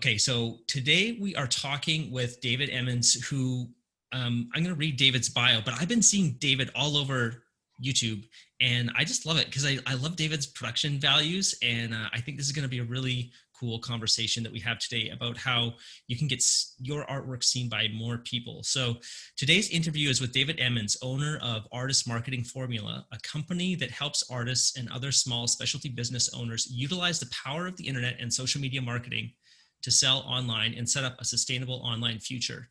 Okay, so today we are talking with David Emmons, who I'm going to read David's bio, but I've been seeing David all over YouTube, and I just love it because I love David's production values, and I think this is going to be a really cool conversation that we have today about how you can get your artwork seen by more people. So today's interview is with David Emmons, owner of Artist Marketing Formula, a company that helps artists and other small specialty business owners utilize the power of the internet and social media marketing to sell online and set up a sustainable online future.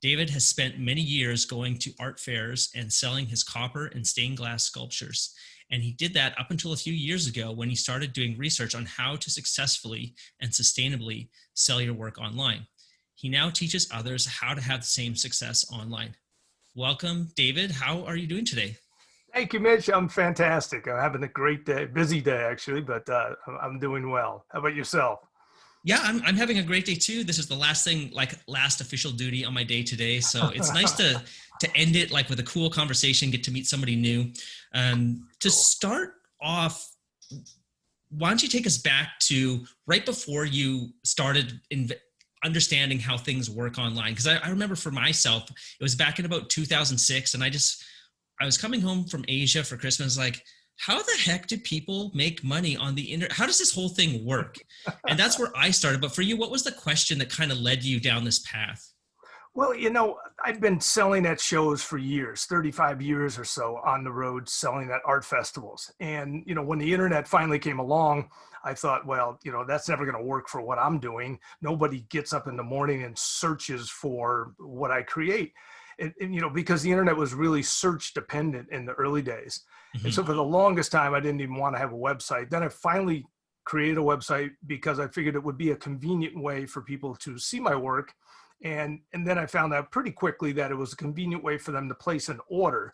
David has spent many years going to art fairs and selling his copper and stained glass sculptures. And he did that up until a few years ago when he started doing research on how to successfully and sustainably sell your work online. He now teaches others how to have the same success online. Welcome, David. How are you doing today? Thank you, Mitch. I'm fantastic. I'm having a great day, busy day actually, but I'm doing well. How about yourself? Yeah, I'm having a great day too. This is the last official duty on my day today. So it's nice to end it like with a cool conversation, get to meet somebody new. To start off, why don't you take us back to right before you started understanding how things work online? Because I remember for myself, it was back in about 2006, and I was coming home from Asia for Christmas, like, how the heck do people make money on the internet? How does this whole thing work? And that's where I started. But for you, what was the question that kind of led you down this path? Well, I've been selling at shows for years, 35 years or so on the road, selling at art festivals. And, when the internet finally came along, I thought, well, that's never going to work for what I'm doing. Nobody gets up in the morning and searches for what I create. And because the internet was really search dependent in the early days. And so for the longest time, I didn't even want to have a website. Then I finally created a website because I figured it would be a convenient way for people to see my work. And then I found out pretty quickly that it was a convenient way for them to place an order.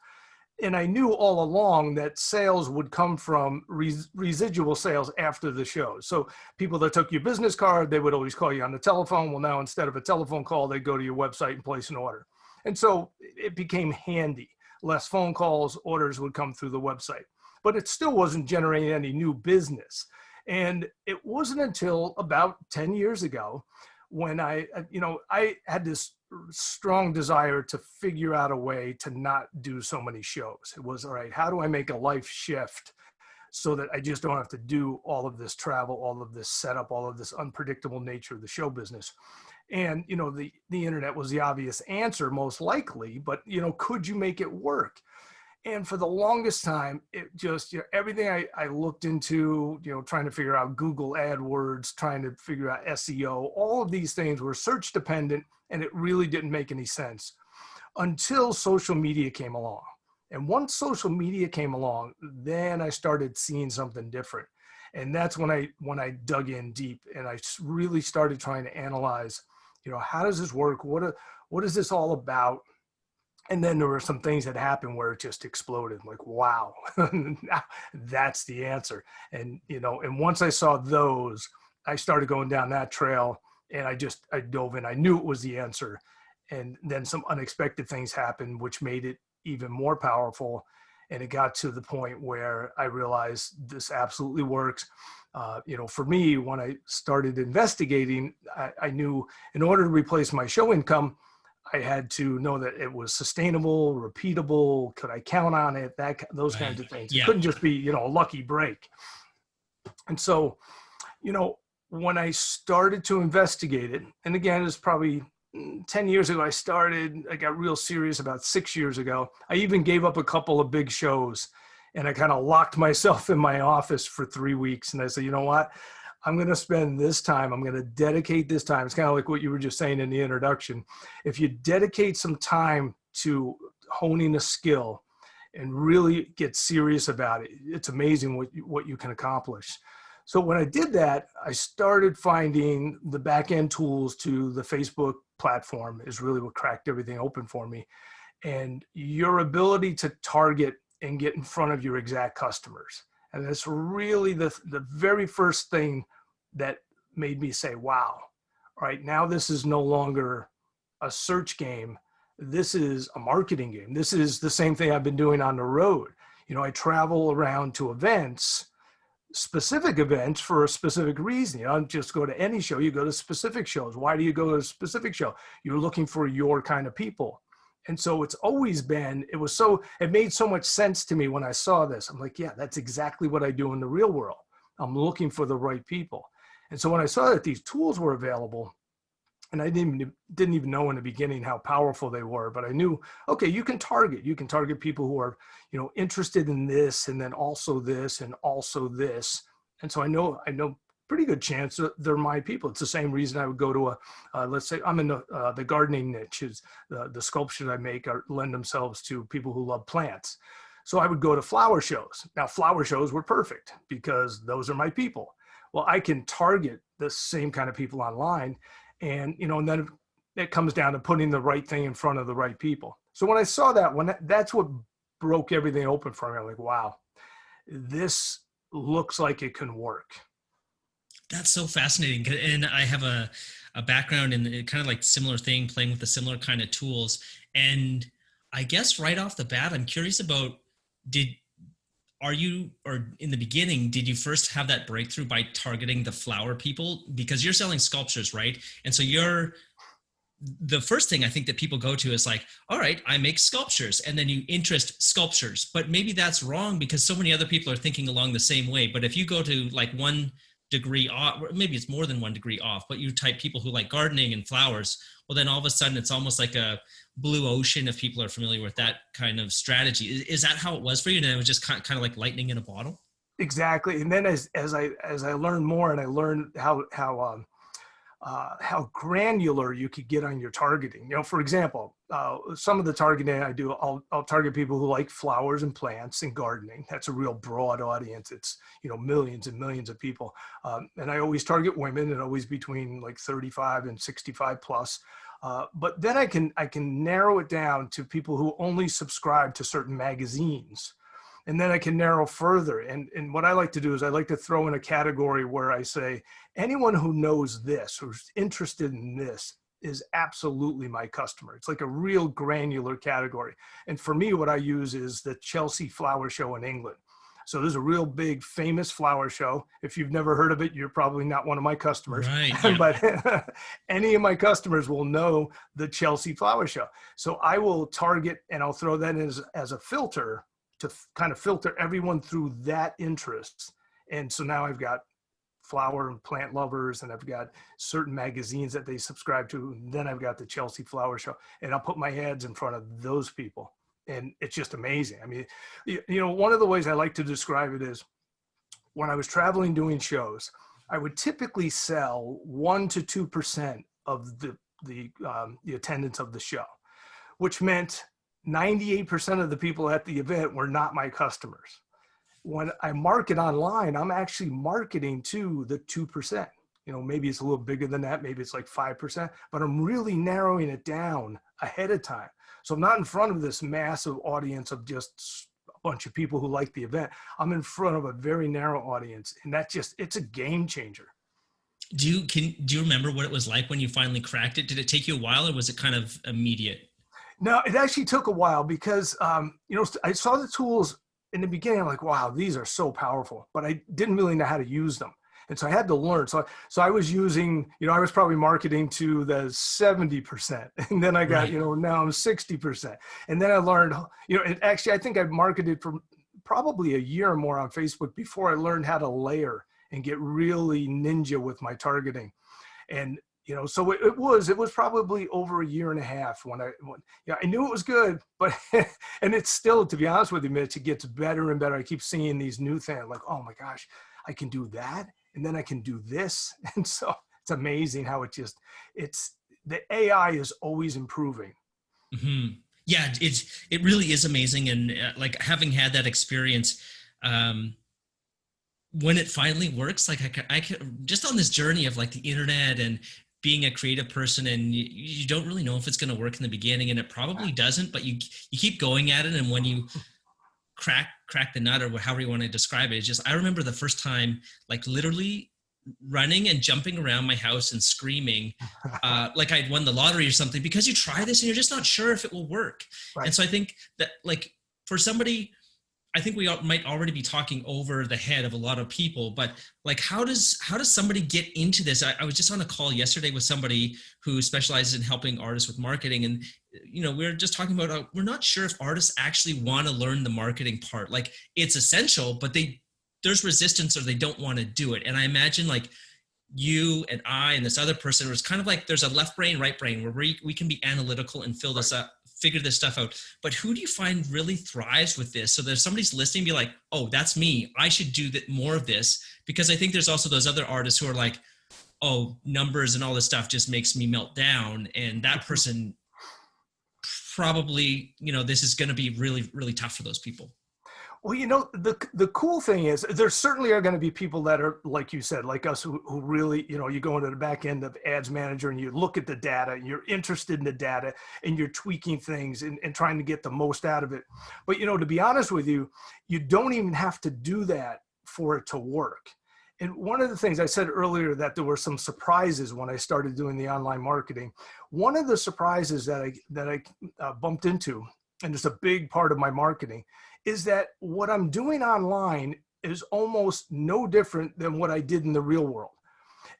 And I knew all along that sales would come from residual sales after the show. So people that took your business card, they would always call you on the telephone. Well, now instead of a telephone call, they go to your website and place an order. And so it became handy. Less phone calls, orders would come through the website. But it still wasn't generating any new business. And it wasn't until about 10 years ago when I had this strong desire to figure out a way to not do so many shows. It was, all right, how do I make a life shift so that I just don't have to do all of this travel, all of this setup, all of this unpredictable nature of the show business? And, the internet was the obvious answer, most likely, but, could you make it work? And for the longest time, it just, everything I looked into, trying to figure out Google AdWords, trying to figure out SEO, all of these things were search dependent, and it really didn't make any sense until social media came along. And once social media came along, then I started seeing something different. And that's when I dug in deep and I really started trying to analyze, how does this work? What is this all about? And then there were some things that happened where it just exploded. Like, wow, that's the answer. And, and once I saw those, I started going down that trail and I dove in. I knew it was the answer. And then some unexpected things happened, which made it even more powerful. And it got to the point where I realized this absolutely works. For me, when I started investigating, I knew in order to replace my show income, I had to know that it was sustainable, repeatable. Could I count on it? Those kinds of things. Yeah. It couldn't just be, a lucky break. And so, when I started to investigate it, and again, it's probably 10 years ago, I got real serious about 6 years ago. I even gave up a couple of big shows and I kind of locked myself in my office for 3 weeks. And I said, you know what? I'm going to spend this time. I'm going to dedicate this time. It's kind of like what you were just saying in the introduction. If you dedicate some time to honing a skill and really get serious about it, it's amazing what you can accomplish. So when I did that, I started finding the back-end tools to the Facebook platform is really what cracked everything open for me. And your ability to target and get in front of your exact customers. And that's really the very first thing that made me say, wow, all right, now this is no longer a search game. This is a marketing game. This is the same thing I've been doing on the road. I travel around to events specific events for a specific reason. You don't just go to any show, you go to specific shows. Why do you go to a specific show? You're looking for your kind of people. And so it's always been, it made so much sense to me when I saw this. I'm like, yeah, that's exactly what I do in the real world. I'm looking for the right people. And so when I saw that these tools were available, and I didn't even know in the beginning how powerful they were, but I knew, okay, you can target people who are, interested in this, and then also this, and also this. And so I know pretty good chance that they're my people. It's the same reason I would go to let's say I'm in the gardening niche. Is the sculptures I make lend themselves to people who love plants. So I would go to flower shows. Now, flower shows were perfect because those are my people. Well, I can target the same kind of people online, and and then it comes down to putting the right thing in front of the right people. So when I saw that, that's what broke everything open for me. I'm like, wow, this looks like it can work. That's so fascinating. And I have a background in kind of like similar thing, playing with the similar kind of tools. And I guess right off the bat, I'm curious about, in the beginning, did you first have that breakthrough by targeting the flower people? Because you're selling sculptures, right? And so the first thing I think that people go to is like, all right, I make sculptures, and then you interest sculptures, but maybe that's wrong because so many other people are thinking along the same way. But if you go to like 1 degree off, maybe it's more than 1 degree off, but you type people who like gardening and flowers, well, then all of a sudden it's almost like a blue ocean if people are familiar with that kind of strategy. Is that how it was for you? And it was just kind of like lightning in a bottle? Exactly. And then as I learned more, and I learned how granular you could get on your targeting. For example, some of the targeting I do, I'll target people who like flowers and plants and gardening. That's a real broad audience. It's, millions and millions of people. And I always target women, and always between like 35 and 65 plus. But then I can narrow it down to people who only subscribe to certain magazines. And then I can narrow further. And what I like to do is I like to throw in a category where I say, anyone who knows this, who's interested in this, is absolutely my customer. It's like a real granular category. And for me, what I use is the Chelsea Flower Show in England. So there's a real big famous flower show. If you've never heard of it, you're probably not one of my customers. Right, yeah. But any of my customers will know the Chelsea Flower Show. So I will target, and I'll throw that in as a filter to kind of filter everyone through that interest. And so now I've got flower and plant lovers, and I've got certain magazines that they subscribe to. And then I've got the Chelsea Flower Show, and I'll put my ads in front of those people. And it's just amazing. I mean, one of the ways I like to describe it is when I was traveling doing shows, I would typically sell 1% to 2% of the attendance of the show, which meant 98% of the people at the event were not my customers. When I market online, I'm actually marketing to the 2%. Maybe it's a little bigger than that. Maybe it's like 5%, but I'm really narrowing it down ahead of time. So I'm not in front of this massive audience of just a bunch of people who like the event. I'm in front of a very narrow audience, and it's a game changer. Do you remember what it was like when you finally cracked it? Did it take you a while, or was it kind of immediate? No, it actually took a while because, I saw the tools in the beginning. I'm like, wow, these are so powerful, but I didn't really know how to use them. And so I had to learn. So I was using, I was probably marketing to the 70%. And then I got, Right. Now I'm 60%. And then I learned, I think I marketed for probably a year or more on Facebook before I learned how to layer and get really ninja with my targeting. And so it was probably over a year and a half when I knew it was good, but, and it's still, to be honest with you, Mitch, it gets better and better. I keep seeing these new things like, oh my gosh, I can do that. And then I can do this. And so it's amazing how the AI is always improving. Mm-hmm. Yeah, it really is amazing. And like having had that experience, when it finally works, like I can just on this journey of like the internet and being a creative person, and you don't really know if it's going to work in the beginning, and it probably doesn't, but you keep going at it. And when you crack the nut, or however you want to describe it, it's just, I remember the first time, like literally running and jumping around my house and screaming, like I'd won the lottery or something, because you try this and you're just not sure if it will work. Right. And so I think that, like, for somebody, I think we might already be talking over the head of a lot of people, but like, how does somebody get into this? I was just on a call yesterday with somebody who specializes in helping artists with marketing, and we are just talking about we're not sure if artists actually want to learn the marketing part. Like, it's essential, but there's resistance, or they don't want to do it. And I imagine like you and I and this other person, was kind of like there's a left brain, right brain, where we can be analytical and fill this up, figure this stuff out. But who do you find really thrives with this? So there's somebody's listening, be like, oh, that's me. I should do more of this. Because I think there's also those other artists who are like, oh, numbers and all this stuff just makes me melt down. And that person probably, this is going to be really, really tough for those people. Well, the cool thing is there certainly are going to be people that are, like you said, like us, who really, you go into the back end of Ads Manager and you look at the data and you're interested in the data and you're tweaking things and trying to get the most out of it. But, to be honest with you, you don't even have to do that for it to work. And one of the things I said earlier, that there were some surprises when I started doing the online marketing. One of the surprises that I bumped into, and it's a big part of my marketing, is that what I'm doing online is almost no different than what I did in the real world.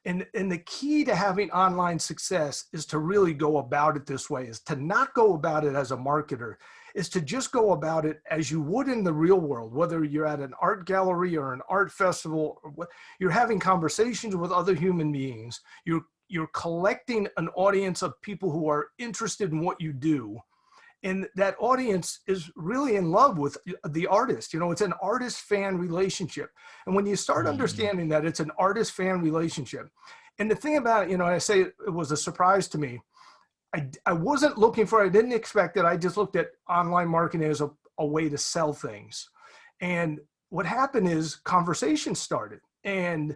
And the key to having online success is to really go about it this way, is to not go about it as a marketer, is to just go about it as you would in the real world, whether you're at an art gallery or an art festival, or you're having conversations with other human beings, you're collecting an audience of people who are interested in what you do. And that audience is really in love with the artist. It's an artist-fan relationship. And when you start understanding that it's an artist-fan relationship, and the thing about it, I say it was a surprise to me. I wasn't looking for it. I didn't expect it. I just looked at online marketing as a way to sell things. And what happened is conversations started, and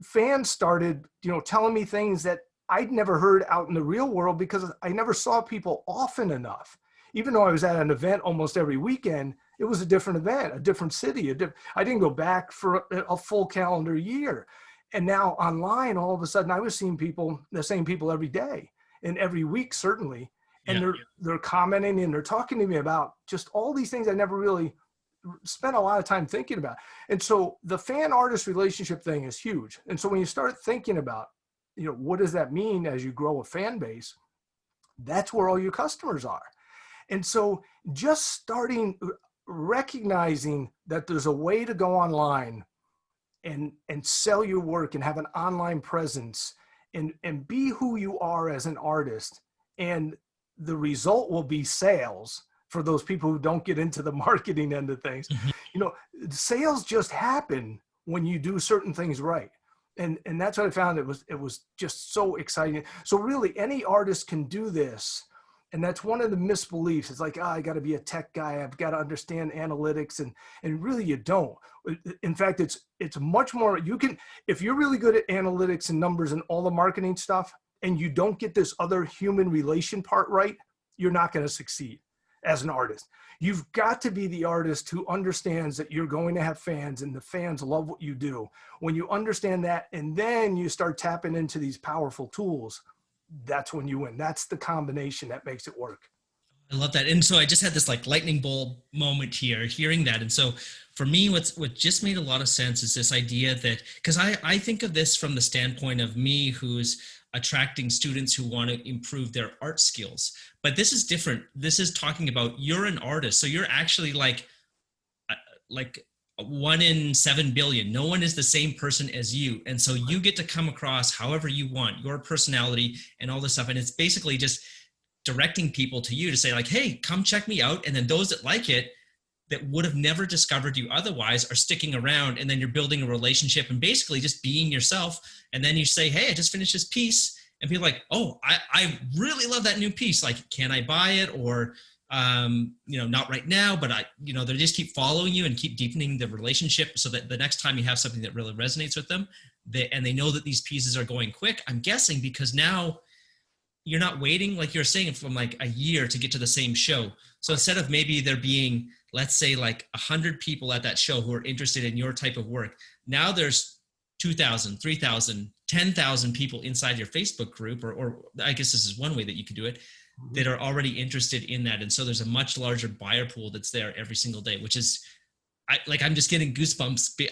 fans started, telling me things that I'd never heard out in the real world, because I never saw people often enough. Even though I was at an event almost every weekend, it was a different event, a different city. I didn't go back for a full calendar year. And now online, all of a sudden I was seeing the same people every day and every week, certainly. And they're commenting and they're talking to me about just all these things I never really spent a lot of time thinking about. And so the fan artist relationship thing is huge. And so when you start thinking about, what does that mean as you grow a fan base? That's where all your customers are. And so just recognizing that there's a way to go online and sell your work and have an online presence and be who you are as an artist. And the result will be sales for those people who don't get into the marketing end of things. Mm-hmm. Sales just happen when you do certain things right. And that's what I found. It was just so exciting. So really any artist can do this. And that's one of the misbeliefs. It's like, I got to be a tech guy. I've got to understand analytics. And really you don't. In fact, it's much more, if you're really good at analytics and numbers and all the marketing stuff, and you don't get this other human relation part right, you're not going to succeed as an artist. You've got to be the artist who understands that you're going to have fans and the fans love what you do. When you understand that, and then you start tapping into these powerful tools, that's when you win. That's the combination that makes it work. I love that. And so I just had this like lightning bolt moment here, hearing that. And so for me, what just made a lot of sense is this idea that, because I think of this from the standpoint of me, who's attracting students who want to improve their art skills. But this is different. This is talking about, you're an artist. So you're actually like 1 in 7 billion. No one is the same person as you. And so you get to come across however you want, your personality and all this stuff. And it's basically just directing people to you to say like, hey, come check me out. And then those that like it, that would have never discovered you otherwise, are sticking around. And then you're building a relationship and basically just being yourself. And then you say, hey, I just finished this piece. And people are like, oh, I really love that new piece. Like, can I buy it? Or, not right now, but they just keep following you and keep deepening the relationship, so that the next time you have something that really resonates with them, they know that these pieces are going quick. I'm guessing because now you're not waiting, like you're saying, from like a year to get to the same show. So instead of maybe there being, let's say, like 100 people at that show who are interested in your type of work, now there's 2,000, 3,000, 10,000 people inside your Facebook group, or I guess this is one way that you could do it, that are already interested in that. And so there's a much larger buyer pool that's there every single day, which is I'm just getting goosebumps.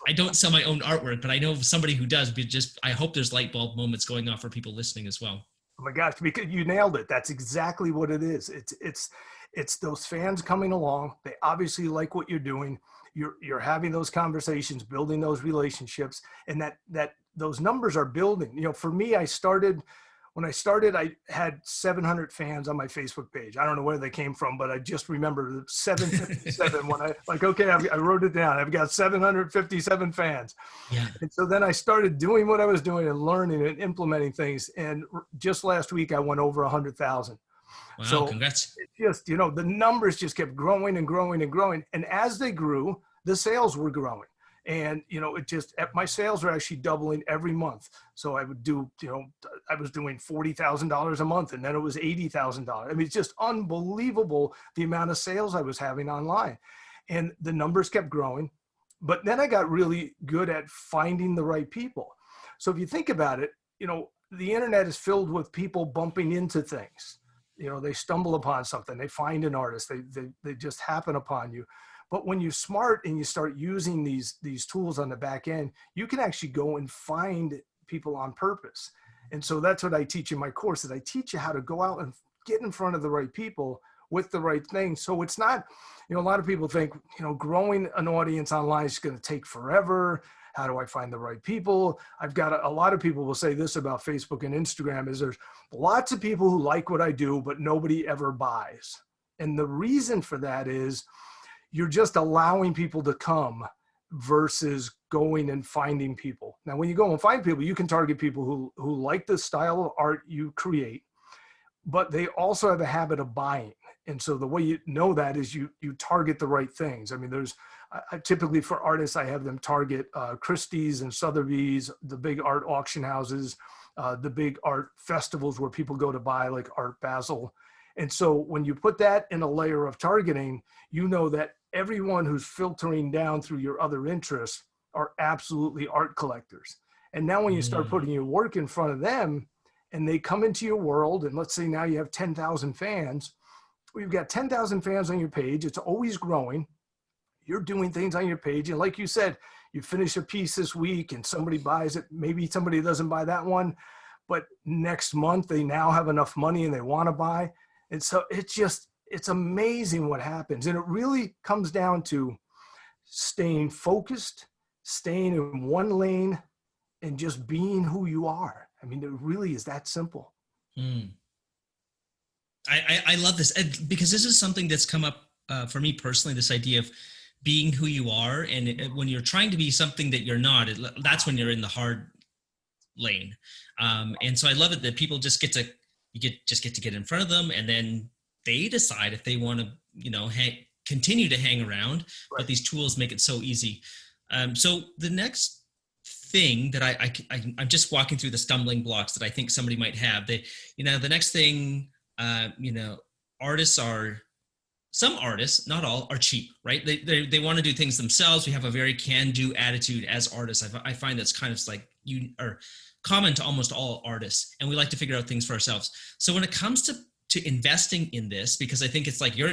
I don't sell my own artwork, but I know somebody who does. But just I hope there's light bulb moments going off for people listening as well. Oh my gosh, because you nailed it. That's exactly what it is. It's those fans coming along. They obviously like what you're doing. You're having those conversations, building those relationships, and that those numbers are building. You know, for me, when I started, I had 700 fans on my Facebook page. I don't know where they came from, but I just remember 757 when I wrote it down. I've got 757 fans. Yeah. And so then I started doing what I was doing and learning and implementing things. And just last week, I went over 100,000. Wow. So congrats. it just, the numbers just kept growing and growing and growing. And as they grew, the sales were growing. And, my sales were actually doubling every month. So I would do, I was doing $40,000 a month, and then it was $80,000. I mean, it's just unbelievable the amount of sales I was having online, and the numbers kept growing. But then I got really good at finding the right people. So if you think about it, the internet is filled with people bumping into things. They stumble upon something, they find an artist, they just happen upon you. But when you're smart and you start using these tools on the back end, you can actually go and find people on purpose. And so that's what I teach in my course, is I teach you how to go out and get in front of the right people with the right thing. So it's not, a lot of people think, growing an audience online is going to take forever. How do I find the right people? I've got a lot of people will say this about Facebook and Instagram, is there's lots of people who like what I do, but nobody ever buys. And the reason for that is, you're just allowing people to come versus going and finding people. Now, when you go and find people, you can target people who like the style of art you create, but they also have a habit of buying. And so the way you know that is you target the right things. I mean, I typically for artists, I have them target Christie's and Sotheby's, the big art auction houses, the big art festivals where people go to buy, like Art Basel. And so when you put that in a layer of targeting, you know that everyone who's filtering down through your other interests are absolutely art collectors. And now when you start putting your work in front of them and they come into your world, and let's say now you have 10,000 fans, we've got 10,000 fans on your page. It's always growing. You're doing things on your page. And like you said, you finish a piece this week and somebody buys it. Maybe somebody doesn't buy that one, but next month they now have enough money and they want to buy. And so it's amazing what happens. And it really comes down to staying focused, staying in one lane, and just being who you are. I mean, it really is that simple. I love this, because this is something that's come up for me personally, this idea of being who you are. And when you're trying to be something that you're not, that's when you're in the hard lane. And so I love it that people just get to get in front of them, and then they decide if they want to, continue to hang around. Right. But these tools make it so easy. So the next thing that I'm just walking through the stumbling blocks that I think somebody might have. The next thing, some artists, not all, are cheap, right? They want to do things themselves. We have a very can-do attitude as artists. I find that's kind of like common to almost all artists, and we like to figure out things for ourselves. So when it comes to investing in this, because I think it's like you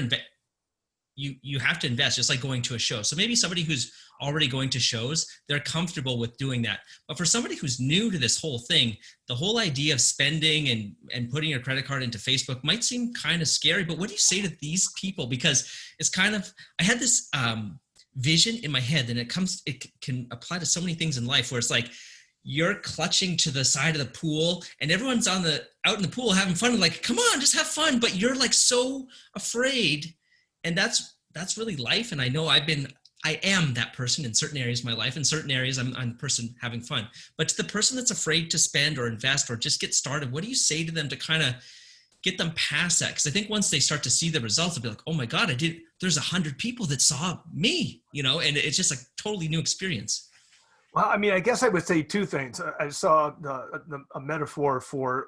have to invest, just like going to a show. So maybe somebody who's already going to shows, they're comfortable with doing that. But for somebody who's new to this whole thing, the whole idea of spending and putting your credit card into Facebook might seem kind of scary. But what do you say to these people? Because it's kind of, I had this vision in my head, and it can apply to so many things in life, where it's like, you're clutching to the side of the pool and everyone's out in the pool having fun. Like, come on, just have fun. But you're like so afraid. And that's really life. And I know I am that person in certain areas of my life. In certain areas, I'm the person having fun. But to the person that's afraid to spend or invest or just get started, what do you say to them to kind of get them past that? Because I think once they start to see the results, they'll be like, oh my God, there's 100 people that saw me, and it's just a totally new experience. Well, I mean, I guess I would say two things. I saw a metaphor for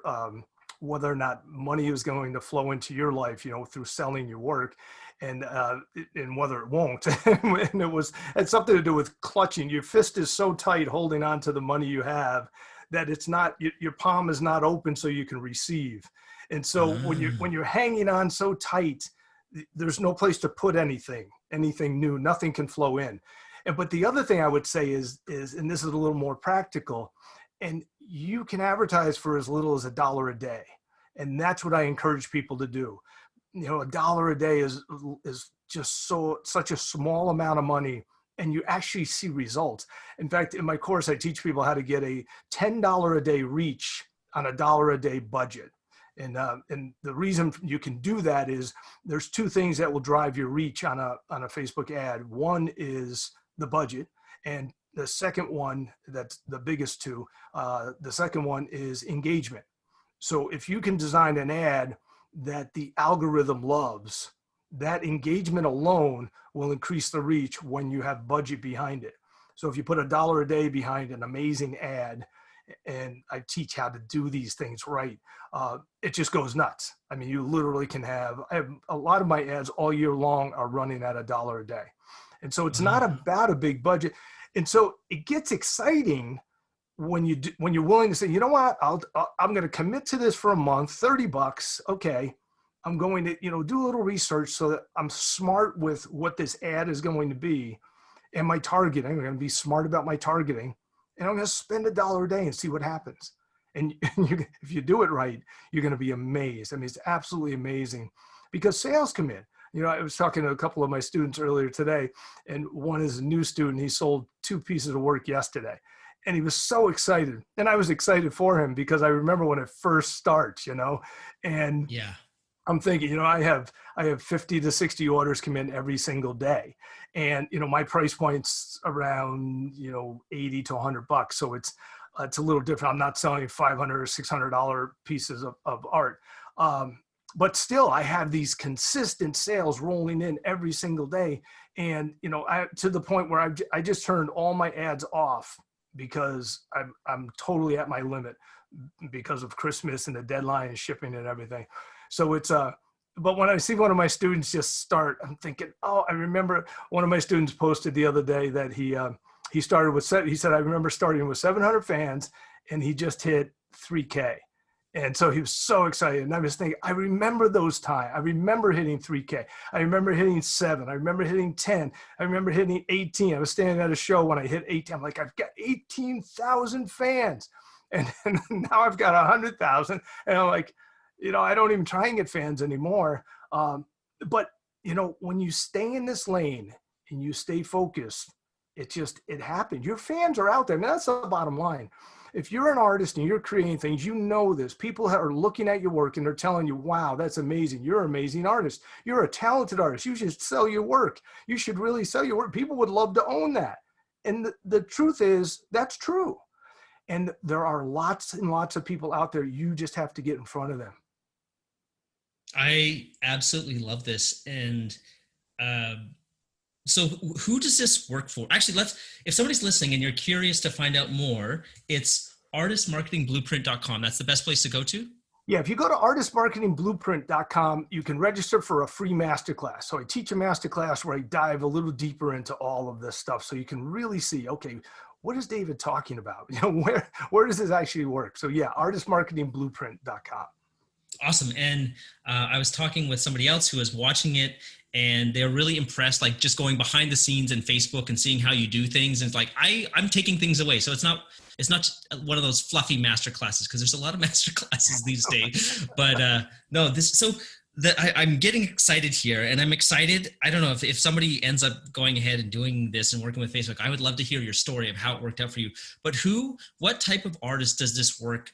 whether or not money is going to flow into your life, through selling your work, and whether it won't. And it had something to do with clutching. Your fist is so tight holding on to the money you have that it's not, your palm is not open so you can receive. And so when you're hanging on so tight, there's no place to put anything. anything new, nothing can flow in. And but the other thing I would say is, and this is a little more practical, and you can advertise for as little as $1 a day. And that's what I encourage people to do. You know, $1 a day is just such a small amount of money, and you actually see results. In fact, in my course, I teach people how to get a $10 a day reach on $1 a day budget. And the reason you can do that is there's two things that will drive your reach on a Facebook ad. One is the budget, and the second one, that's the biggest two, the second one is engagement. So if you can design an ad that the algorithm loves, that engagement alone will increase the reach when you have budget behind it. So if you put $1 a day behind an amazing ad, and I teach how to do these things right, it just goes nuts. I mean, you literally can I have a lot of my ads all year long are running at $1 a day. And so it's not about a big budget. And so it gets exciting when you're willing to say, you know what, I'm going to commit to this for a month, $30. Okay. I'm going to, do a little research so that I'm smart with what this ad is going to be and my targeting. I'm going to be smart about my targeting, and I'm going to spend $1 a day and see what happens. And if you do it right, you're going to be amazed. I mean, it's absolutely amazing because sales come in. I was talking to a couple of my students earlier today, and one is a new student. He sold 2 pieces of work yesterday, and he was so excited. And I was excited for him because I remember when it first starts, and yeah. I'm thinking, I have 50 to 60 orders come in every single day. And, my price point's around, $80 to $100. So it's a little different. I'm not selling $500 or $600 pieces of art. But still, I have these consistent sales rolling in every single day. And, to the point where I just turned all my ads off because I'm totally at my limit because of Christmas and the deadline and shipping and everything. So it's but when I see one of my students just start, I'm thinking, oh, I remember one of my students posted the other day that he started with, he said, I remember starting with 700 fans and he just hit 3K. And so he was so excited. And I was thinking, I remember those times. I remember hitting 3K. I remember hitting 7. I remember hitting 10. I remember hitting 18. I was standing at a show when I hit 18. I'm like, I've got 18,000 fans. And now I've got 100,000. And I'm like, I don't even try and get fans anymore. But, when you stay in this lane and you stay focused, it happens. Your fans are out there. I mean, that's the bottom line. If you're an artist and you're creating things, this. People are looking at your work and they're telling you, wow, that's amazing. You're an amazing artist. You're a talented artist. You should sell your work. You should really sell your work. People would love to own that. And the truth is, that's true. And there are lots and lots of people out there. You just have to get in front of them. I absolutely love this. And so who does this work for? Actually, if somebody's listening and you're curious to find out more, it's artistmarketingblueprint.com. That's the best place to go to? Yeah, if you go to artistmarketingblueprint.com, you can register for a free masterclass. So I teach a masterclass where I dive a little deeper into all of this stuff so you can really see, okay, what is David talking about? Where does this actually work? So yeah, artistmarketingblueprint.com. Awesome. And I was talking with somebody else who was watching it, and they're really impressed, like just going behind the scenes in Facebook and seeing how you do things. And it's like, I'm taking things away. So it's not one of those fluffy master classes, because there's a lot of master classes these days. But no, I'm getting excited here, and I'm excited. I don't know if somebody ends up going ahead and doing this and working with Facebook, I would love to hear your story of how it worked out for you. But what type of artist does this work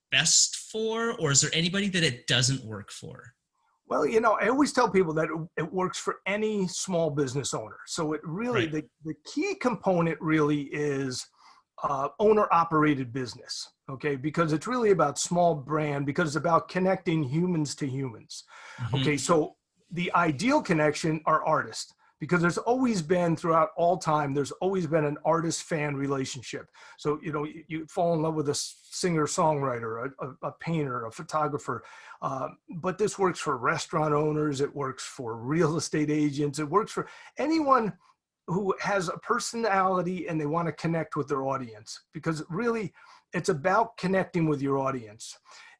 best for, or is there anybody that it doesn't work for? Well, I always tell people that it works for any small business owner. So it really, right. the key component really is owner-operated business, okay? Because it's really about small brand, because it's about connecting humans to humans. Mm-hmm. Okay, so the ideal connection are artists, because there's always been, throughout all time, there's always been an artist-fan relationship. So, you fall in love with a singer-songwriter, a painter, a photographer. But this works for restaurant owners. It works for real estate agents. It works for anyone who has a personality and they want to connect with their audience, because really it's about connecting with your audience.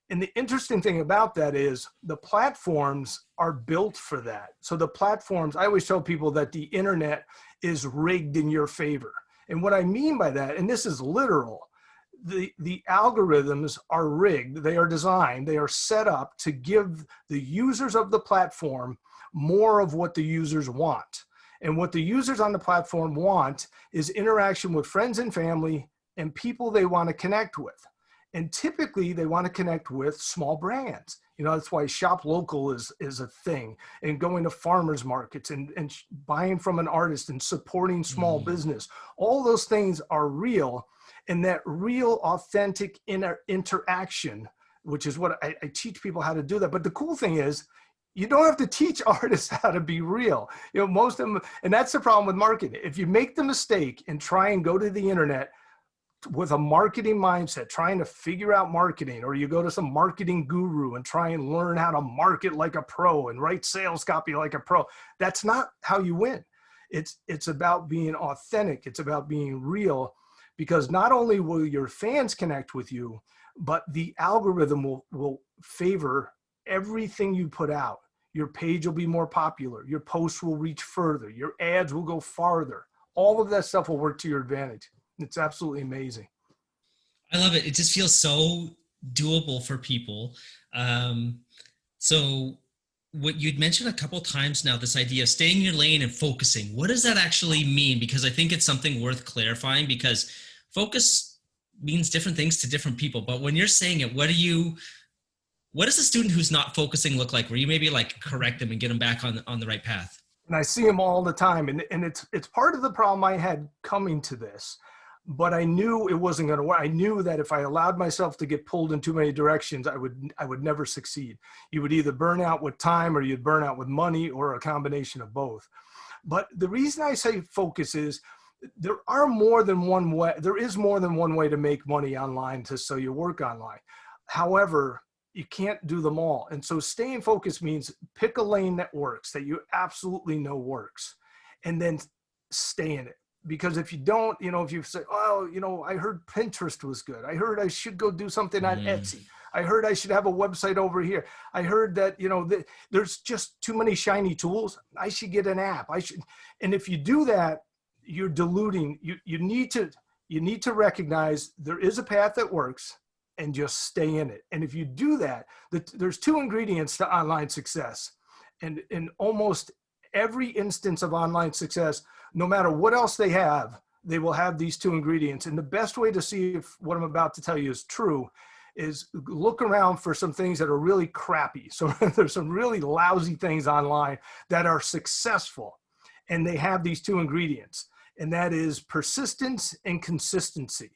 And the interesting thing about that is the platforms are built for that. So the platforms, I always tell people that the internet is rigged in your favor. And what I mean by that, and this is literal, the algorithms are rigged. They are designed, they are set up to give the users of the platform more of what the users want. And what the users on the platform want is interaction with friends and family and people they want to connect with. And typically they want to connect with small brands. You know, that's why shop local is a thing, and going to farmers markets and buying from an artist and supporting small business. All those things are real, and that real authentic interaction, which is what I teach people how to do that. But the cool thing is, you don't have to teach artists how to be real. You know, most of them, and that's the problem with marketing. If you make the mistake and try and go to the internet with a marketing mindset, trying to figure out marketing, or you go to some marketing guru and try and learn how to market like a pro and write sales copy like a pro, that's not how you win. It's about being authentic. It's about being real, because not only will your fans connect with you, but the algorithm will favor everything you put out. Your page will be more popular. Your posts will reach further. Your ads will go farther. All of that stuff will work to your advantage. It's absolutely amazing. I love it. It just feels so doable for people. So what you'd mentioned a couple times now, this idea of staying in your lane and focusing, what does that actually mean? Because I think it's something worth clarifying, because focus means different things to different people. But when you're saying it, what does a student who's not focusing look like, where you maybe like correct them and get them back on the right path? And I see them all the time. And it's part of the problem I had coming to this, but I knew it wasn't going to work. I knew that if I allowed myself to get pulled in too many directions, I would never succeed. You would either burn out with time, or you'd burn out with money, or a combination of both. But the reason I say focus is there is more than one way to make money online, to sell your work online. However, you can't do them all. And so staying focused means pick a lane that works, that you absolutely know works, and then stay in it. Because if you don't, you know, if you say, oh, you know, I heard Pinterest was good. I heard I should go do something on Etsy. I heard I should have a website over here. I heard that, you know, there's just too many shiny tools. I should get an app. And if you do that, you're diluting. You need to recognize there is a path that works, and just stay in it. And if you do that, there's two ingredients to online success. And in almost every instance of online success, no matter what else they have, they will have these two ingredients. And the best way to see if what I'm about to tell you is true is look around for some things that are really crappy. So there's some really lousy things online that are successful, and they have these two ingredients. And that is persistence and consistency.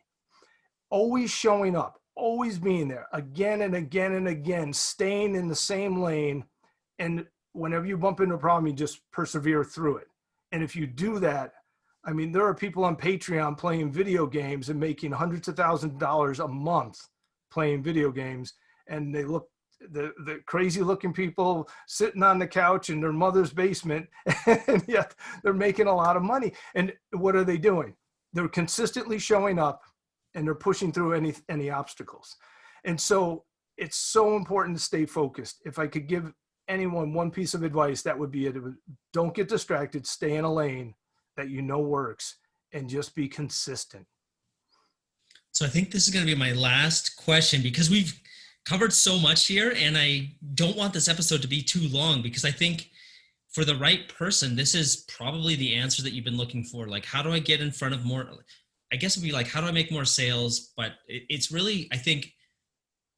Always showing up, always being there again and again and again, staying in the same lane. And whenever you bump into a problem, you just persevere through it. And if you do that, I mean, there are people on Patreon playing video games and making hundreds of thousands of dollars a month playing video games. And they look, the crazy looking people sitting on the couch in their mother's basement, and yet they're making a lot of money. And what are they doing? They're consistently showing up, and they're pushing through any obstacles. And so it's so important to stay focused. If I could give anyone one piece of advice, that would be it. Don't get distracted, stay in a lane that you know works, and just be consistent. So I think this is going to be my last question, because we've covered so much here, and I don't want this episode to be too long, because I think for the right person, this is probably the answer that you've been looking for. Like, how do I get in front of more? I guess it'd be like, how do I make more sales? But it's really, I think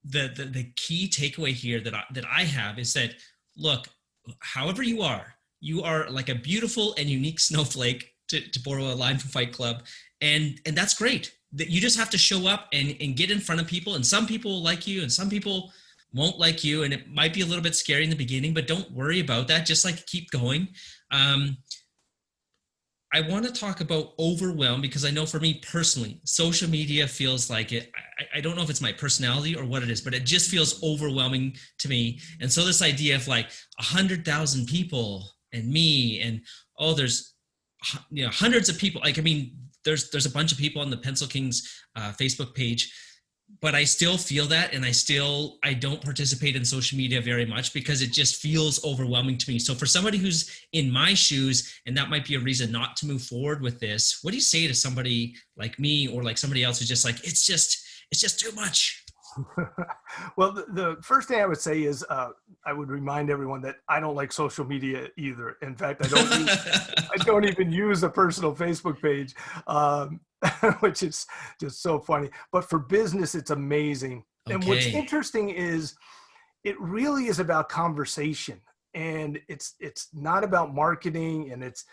the key takeaway here that I have is that, look, however you are like a beautiful and unique snowflake, to borrow a line from Fight Club. And that's great. That you just have to show up and get in front of people. And some people will like you and some people won't like you. And it might be a little bit scary in the beginning, but don't worry about that. Just like keep going. I want to talk about overwhelm, because I know for me personally, social media feels like it. I don't know if it's my personality or what it is, but it just feels overwhelming to me. And so this idea of like 100,000 people and me, and there's hundreds of people. Like, I mean, there's a bunch of people on the Pencil Kings Facebook page. but I still feel that, and I don't participate in social media very much because it just feels overwhelming to me. So for somebody who's in my shoes, and that might be a reason not to move forward with this, what do you say to somebody like me or like somebody else who's just like, it's just too much? Well, the first thing I would say is I would remind everyone that I don't like social media either. In fact, I don't even use a personal Facebook page, which is just so funny. But for business, it's amazing. And what's Okay. interesting is it really is about conversation, and it's not about marketing. And it's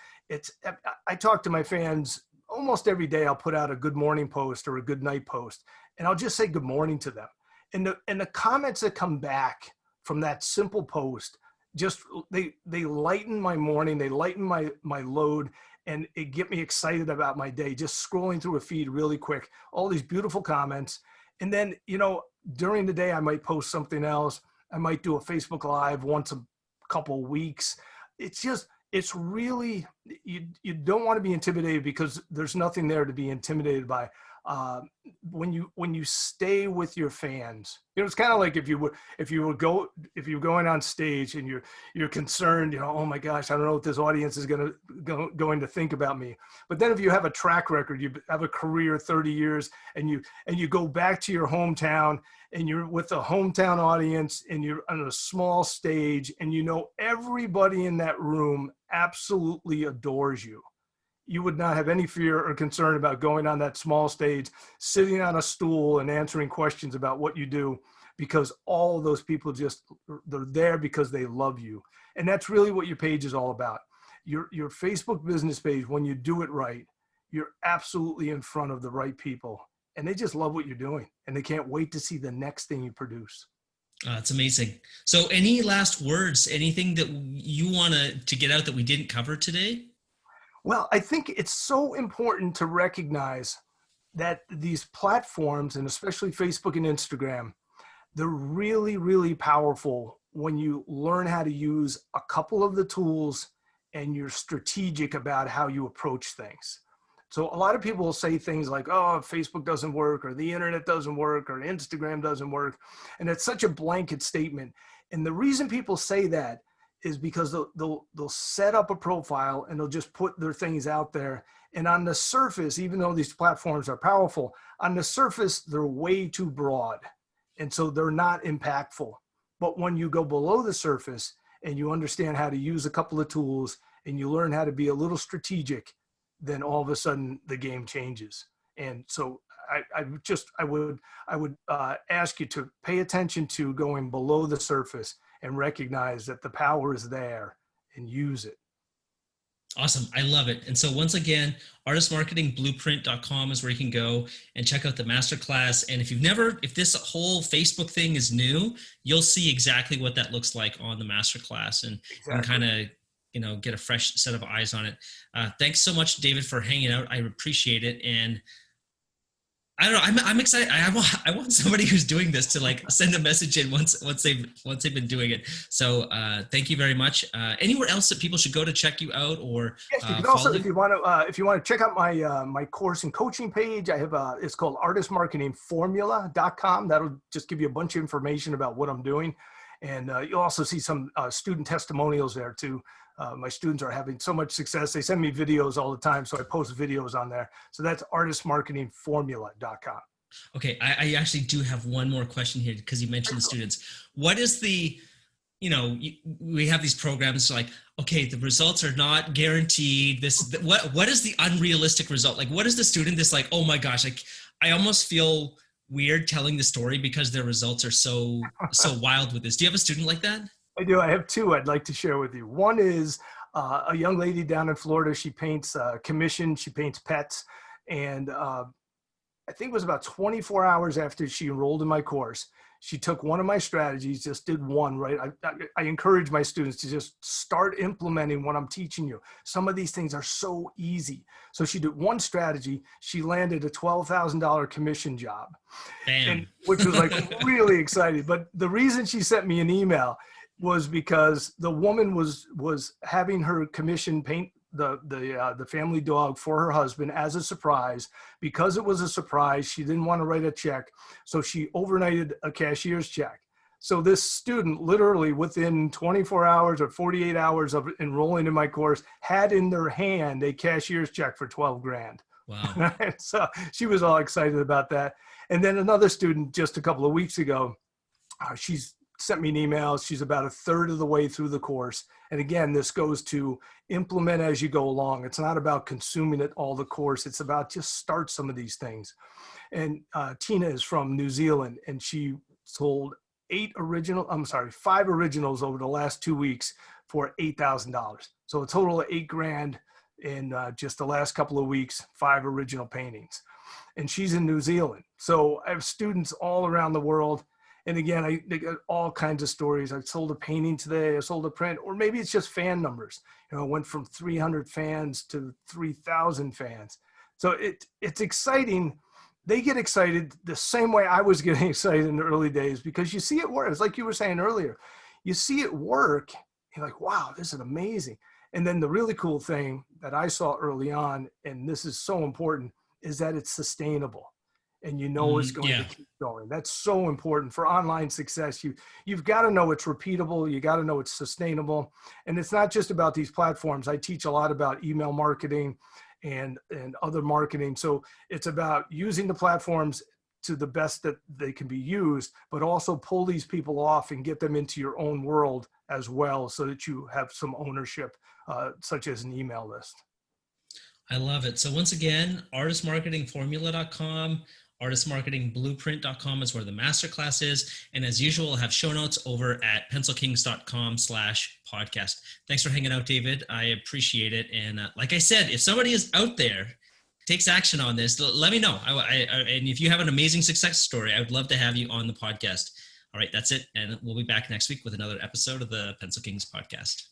I talk to my fans almost every day. I'll put out a good morning post or a good night post, and I'll just say good morning to them. And the comments that come back from that simple post, just they lighten my morning, they lighten my load, and it get me excited about my day. Just scrolling through a feed really quick, all these beautiful comments. And then, during the day I might post something else. I might do a Facebook Live once a couple weeks. It's really, you don't want to be intimidated, because there's nothing there to be intimidated by. When you stay with your fans, it's kind of like if you were going on stage and you're concerned, oh my gosh, I don't know what this audience is going to think about me. But then if you have a track record, you have a career 30 years, and you go back to your hometown, and you're with a hometown audience, and you're on a small stage, and everybody in that room absolutely adores you. You would not have any fear or concern about going on that small stage, sitting on a stool and answering questions about what you do, because all of those people they're there because they love you. And that's really what your page is all about. Your Facebook business page, when you do it right, you're absolutely in front of the right people, and they just love what you're doing, and they can't wait to see the next thing you produce. It's amazing. So any last words, anything that you want to get out that we didn't cover today? Well, I think it's so important to recognize that these platforms, and especially Facebook and Instagram, they're really, really powerful when you learn how to use a couple of the tools and you're strategic about how you approach things. So a lot of people will say things like, oh, Facebook doesn't work, or the internet doesn't work, or Instagram doesn't work. And it's such a blanket statement. And the reason people say that is because they'll set up a profile, and they'll just put their things out there. And on the surface, even though these platforms are powerful, on the surface, they're way too broad. And so they're not impactful. But when you go below the surface and you understand how to use a couple of tools, and you learn how to be a little strategic, then all of a sudden the game changes. And so I would ask you to pay attention to going below the surface and recognize that the power is there, and use it. Awesome. I love it. And so once again, artistmarketingblueprint.com is where you can go and check out the masterclass. And if this whole Facebook thing is new, you'll see exactly what that looks like on the masterclass, and Exactly. you can kind of, get a fresh set of eyes on it. Thanks so much, David, for hanging out. I appreciate it. And I don't know. I'm excited. I want somebody who's doing this to send a message in once they've been doing it. So thank you very much. Anywhere else that people should go to check you out, or Yes, you can also, if you want to check out my course and coaching page, I have it's called artistmarketingformula.com. That'll just give you a bunch of information about what I'm doing, and you'll also see some student testimonials there too. My students are having so much success. They send me videos all the time, so I post videos on there. So that's artistmarketingformula.com. Okay, I actually do have one more question here, because you mentioned the students. What is the, we have these programs like, okay, the results are not guaranteed. What is the unrealistic result? Like, what is the student that's like, oh my gosh, I almost feel weird telling the story because their results are so wild with this. Do you have a student like that? I do. I have two I'd like to share with you. One is a young lady down in Florida. She paints commission. She paints pets. And I think it was about 24 hours after she enrolled in my course, she took one of my strategies, just did one, right? I encourage my students to just start implementing what I'm teaching you. Some of these things are so easy. So she did one strategy. She landed a $12,000 commission job, which was really exciting. But the reason she sent me an email was because the woman was having her commission the family dog for her husband as a surprise. Because it was a surprise, she didn't want to write a check, so she overnighted a cashier's check. So this student, literally within 24 hours or 48 hours of enrolling in my course, had in their hand a cashier's check for 12 grand. Wow. So she was all excited about that. And then another student just a couple of weeks ago, she's sent me an email. She's about a third of the way through the course. And again, this goes to implement as you go along. It's not about consuming it all the course. It's about just start some of these things. And Tina is from New Zealand, and she sold 5 originals over the last 2 weeks for $8,000. So a total of $8 grand in just the last couple of weeks, 5 original paintings. And she's in New Zealand. So I have students all around the world. And again, they got all kinds of stories. I sold a painting today, I sold a print, or maybe it's just fan numbers. You know, it went from 300 fans to 3,000 fans. So it's exciting. They get excited the same way I was getting excited in the early days, because you see it work. It's like you were saying earlier, you see it work. You're like, wow, this is amazing. And then the really cool thing that I saw early on, and this is so important, is that it's sustainable. And you know it's going to keep going. That's so important for online success. You've got to know it's repeatable. You got to know it's sustainable. And it's not just about these platforms. I teach a lot about email marketing and other marketing. So it's about using the platforms to the best that they can be used, but also pull these people off and get them into your own world as well, so that you have some ownership, such as an email list. I love it. So once again, artistmarketingformula.com, artistmarketingblueprint.com is where the masterclass is. And as usual, I'll have show notes over at pencilkings.com/podcast. Thanks for hanging out, David. I appreciate it. And like I said, if somebody is out there, takes action on this, let me know. And if you have an amazing success story, I would love to have you on the podcast. All right, that's it. And we'll be back next week with another episode of the Pencil Kings podcast.